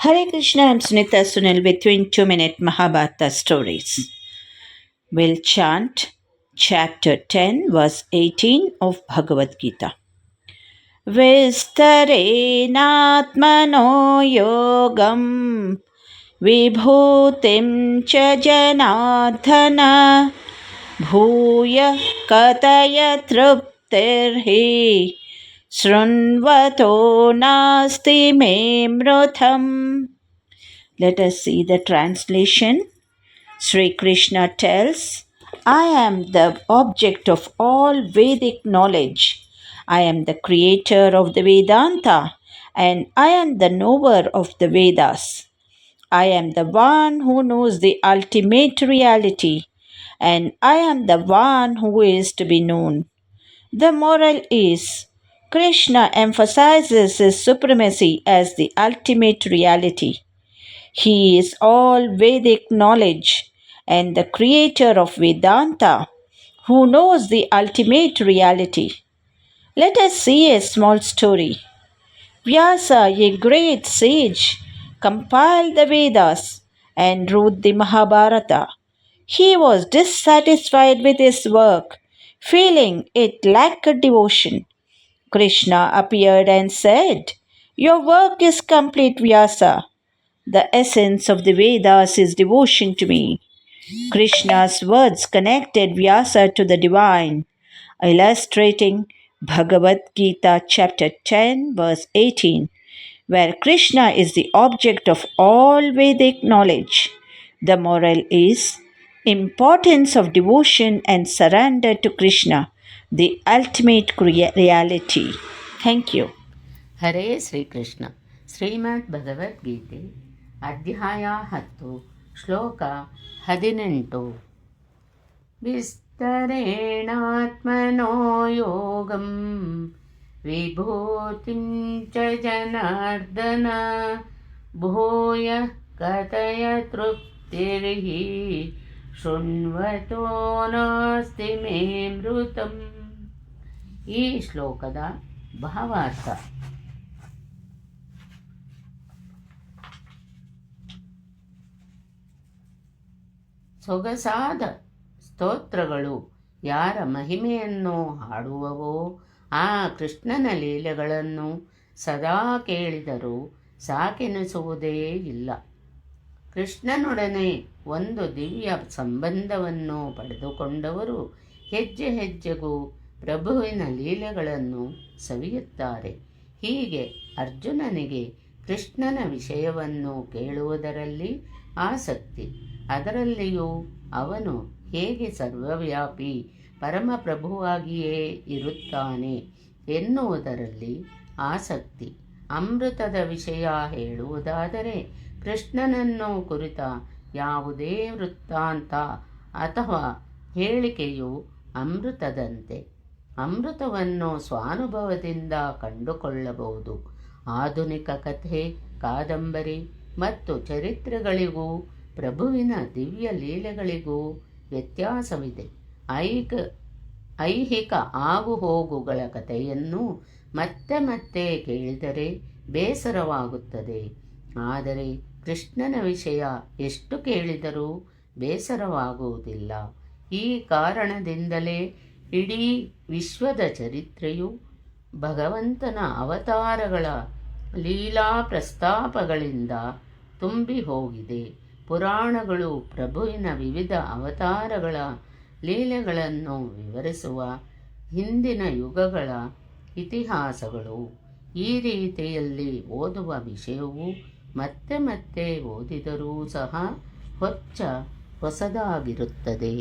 Hare Krishna, I'm Sunita Sunil with you in 2-minute Mahabharata stories. We'll chant chapter 10, verse 18 of Bhagavad Gita. Vistarenatmano yogam vibhutim cha janardhana bhuya kataya truptirhi srunvato nasti me mrutham. Let us see the translation. Sri Krishna tells, I am the object of all Vedic knowledge. I am the creator of the Vedanta, and I am the knower of the Vedas. I am the one who knows the ultimate reality, and I am the one who is to be known. The moral is Krishna emphasizes his supremacy as the ultimate reality. He is all Vedic knowledge and the creator of Vedanta, who knows the ultimate reality. Let us see a small story. Vyasa, a great sage, compiled the Vedas and wrote the Mahabharata. He was dissatisfied with his work, feeling it lacked devotion. Krishna appeared and said, Your work is complete, Vyasa. The essence of the Vedas is devotion to me. Krishna's words connected Vyasa to the divine, illustrating Bhagavad Gita chapter 10 verse 18, where Krishna is the object of all Vedic knowledge. The moral is importance of devotion and surrender to Krishna, the ultimate reality. Thank you. ಹರೇ ಶ್ರೀಕೃಷ್ಣ. ಶ್ರೀಮದ್ ಭಗವದ್ಗೀತೆ ಅಧ್ಯಾಯ 10 ಶ್ಲೋಕ 18. ವಿಸ್ತರೇಣಾತ್ಮನೋ ಯೋಗಂ ವಿಭೂತಿಂ ಚ ಜನಾರ್ದನ ಭೂಯ ಕಥಯ ತೃಪ್ತಿರ್ಹಿ ಶೃಣ್ವತೋ ನಾಸ್ತಿ ಮೇ ಮೃತಂ. ಈ ಶ್ಲೋಕದ ಭಾವಾರ್ಥ. ಸೊಗಸಾದ ಸ್ತೋತ್ರಗಳು ಯಾರ ಮಹಿಮೆಯನ್ನು ಹಾಡುವವೋ ಆ ಕೃಷ್ಣನ ಲೀಲೆಗಳನ್ನು ಸದಾ ಕೇಳಿದರೂ ಸಾಕೆನಿಸುವುದೇ ಇಲ್ಲ. ಕೃಷ್ಣನೊಡನೆ ಒಂದು ದಿವ್ಯ ಸಂಬಂಧವನ್ನು ಪಡೆದುಕೊಂಡವರು ಹೆಜ್ಜೆ ಹೆಜ್ಜೆಗೂ ಪ್ರಭುವಿನ ಲೀಲೆಗಳನ್ನು ಸವಿಯುತ್ತಾರೆ. ಹೀಗೆ ಅರ್ಜುನನಿಗೆ ಕೃಷ್ಣನ ವಿಷಯವನ್ನು ಕೇಳುವುದರಲ್ಲಿ ಆಸಕ್ತಿ, ಅದರಲ್ಲಿಯೂ ಅವನು ಹೇಗೆ ಸರ್ವವ್ಯಾಪಿ ಪರಮಪ್ರಭುವಾಗಿಯೇ ಇರುತ್ತಾನೆ ಎನ್ನುವುದರಲ್ಲಿ ಆಸಕ್ತಿ. ಅಮೃತದ ವಿಷಯ ಹೇಳುವುದಾದರೆ ಕೃಷ್ಣನನ್ನು ಕುರಿತ ಯಾವುದೇ ವೃತ್ತಾಂತ ಅಥವಾ ಹೇಳಿಕೆಯು ಅಮೃತದಂತೆ. ಅಮೃತವನ್ನು ಸ್ವಾನುಭವದಿಂದ ಕಂಡುಕೊಳ್ಳಬಹುದು. ಆಧುನಿಕ ಕಥೆ, ಕಾದಂಬರಿ ಮತ್ತು ಚರಿತ್ರೆಗಳಿಗೂ ಪ್ರಭುವಿನ ದಿವ್ಯ ಲೀಲೆಗಳಿಗೂ ವ್ಯತ್ಯಾಸವಿದೆ. ಐಹಿಕ ಆಗುಹೋಗುಗಳ ಕಥೆಯನ್ನು ಮತ್ತೆ ಮತ್ತೆ ಕೇಳಿದರೆ ಬೇಸರವಾಗುತ್ತದೆ. ಆದರೆ ಕೃಷ್ಣನ ವಿಷಯ ಎಷ್ಟು ಕೇಳಿದರೂ ಬೇಸರವಾಗುವುದಿಲ್ಲ. ಈ ಕಾರಣದಿಂದಲೇ ಇಡೀ ವಿಶ್ವದ ಚರಿತ್ರೆಯು ಭಗವಂತನ ಅವತಾರಗಳ ಲೀಲಾ ಪ್ರಸ್ತಾಪಗಳಿಂದ ತುಂಬಿ ಹೋಗಿದೆ. ಪುರಾಣಗಳು ಪ್ರಭುವಿನ ವಿವಿಧ ಅವತಾರಗಳ ಲೀಲೆಗಳನ್ನು ವಿವರಿಸುವ ಹಿಂದಿನ ಯುಗಗಳ ಇತಿಹಾಸಗಳು. ಈ ರೀತಿಯಲ್ಲಿ ಓದುವ ವಿಷಯವು ಮತ್ತೆ ಮತ್ತೆ ಓದಿದರೂ ಸಹ ಹೊಸದಾಗಿರುತ್ತದೆ.